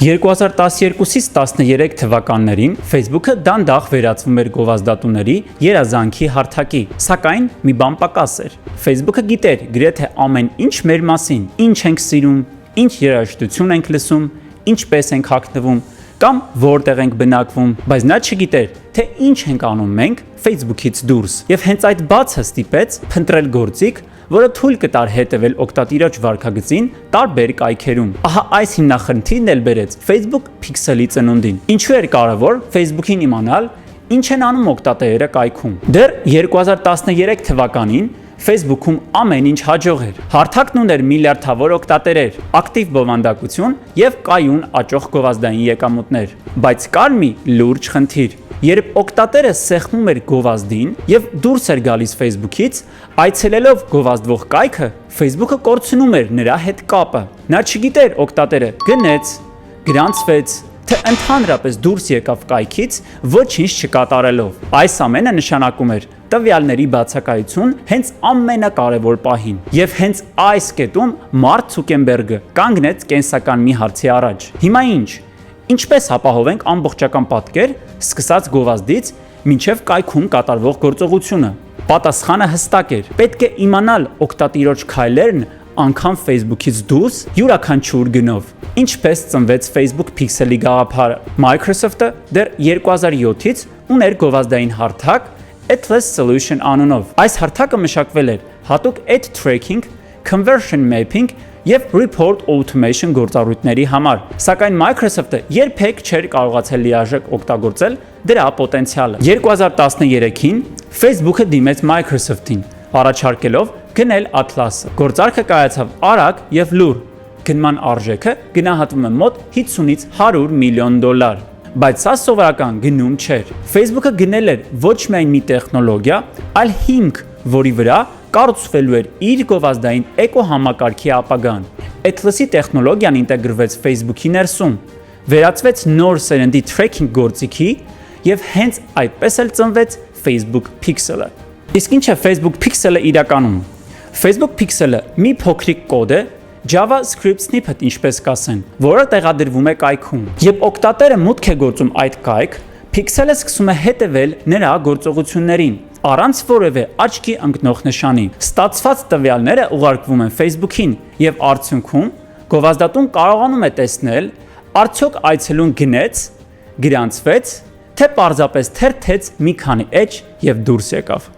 2012-ից 13 թվականներին Facebook-ը դանդաղ վերածվում էր գովազդատուների երազանքի հարթակի, սակայն մի բան պակաս էր։ Facebook-ը գիտեր գրեթե ամեն ինչ մեր մասին, ինչ ենք սիրում, ինչ երաժշտություն ենք լսում, ինչպես ենք հագնվում կամ որտեղ ենք բնակվում, բայց նա չգիտեր, թե ինչ ենք անում մենք Facebook-ից դուրս։ Եվ հենց այդ բացը ստիպեց փնտրել գործիք, որը թույլ կտար հետևել օգտատիրոջ վարքագծին տարբեր կայքերում։ Ահա այս հիմնախնդիրն էլ բերեց Facebook Pixel-ի ծնունդին։ Ինչու էր կարևոր Facebook-ին իմանալ, ինչ են անում օգտատերերը կայքում։ Դեռ 2013 թվականին Facebook-ում ամեն ինչ հաջող էր։ Հարթակն ուներ միլիարդավոր օգտատերեր, ակտիվ բովանդակություն եւ կայուն աճող գովազդային եկամուտներ։ Բայց կար մի լուրջ խնդիր։ Երբ օգտատերը սեղմում էր գովազդին եւ դուրս էր գալիս Facebook-ից, այցելելով գովազդվող կայքը, Facebook-ը կորցնում էր նրա հետ կապը։ Նա չգիտեր օգտատերը գնեց, գրանցվեց, թե ընդհանրապես դուրս եկավ կայքից ոչինչ չկատարելով։ Այս ամենը նշանակում էր տվյալների բացակայություն հենց ամենակարևոր պահին։ Եվ հենց այս կետում Մարկ Ցուկերբերգը կանգնեց կենսական մի հարցի առաջ։ Հիմա ինչ։ Ինչպես ապահովենք ամբողջական պատկեր սկսած գովազդից մինչև կայքում կատարվող գործողությունը։ Պատասխանը հստակ էր։ Պետք է իմանալ օգտատիրոջ քայլերն անգամ Facebook-ից դուրս յուրաքանչյուր գնով։ Ինչպես ծնվեց Facebook Pixel-ի գաղափարը։ Microsoft-ը դեռ 2007-ից ուներ գովազդային հարթակ Atlas Solution անունով։ Այս հարթակը մշակվել էր հատուկ ad tracking, conversion mapping եւ report automation գործառույթների համար, սակայն Microsoft-ը երբեք չէր կարողացել լիարժեք օգտագործել դրա պոտենցիալը։ 2013-ին Facebook-ը դիմեց Microsoft-ին, առաջարկելով գնել Atlas-ը։ Գործարքը կայացավ արագ եւ լուռ։ Գնման արժեքը գնահատվում է մոտ 50-ից 100 միլիոն $։ Բայց սա սովորական գնում չէր։ Facebook-ը գնել էր ոչ միայն մի տեխնոլոգիա, այլ հիմք, որի վրա կառուցվելու էր իր գովազդային էկոհամակարգի ապագան։ Atlas-ի տեխնոլոգիան ինտեգրվեց Facebook-ի ներսում, վերածվեց նոր սերնդի tracking գործիքի եւ հենց այդպես էլ ծնվեց Facebook Pixel-ը։ Իսկ ինչ է Facebook Pixel-ը իրականում։ Facebook Pixel-ը մի փոքրիկ կոդ է, JavaScript snippet ինչպես կասեն, որը տեղադրվում է կայքում։ Երբ օգտատերը մուտք է գործում այդ կայք, Pixel-ը սկսում է հետևել նրա գործողություններին, առանց որևէ աչքի ընկնող նշանի։ Ստացված տվյալները ուղարկվում են Facebook-ին եւ արդյունքում գովազդատուն կարողանում է տեսնել, արդյոք այցելուն գնեց, գրանցվեց, թե պարզապես թերթեց մի քանի էջ եւ դուրս եկավ։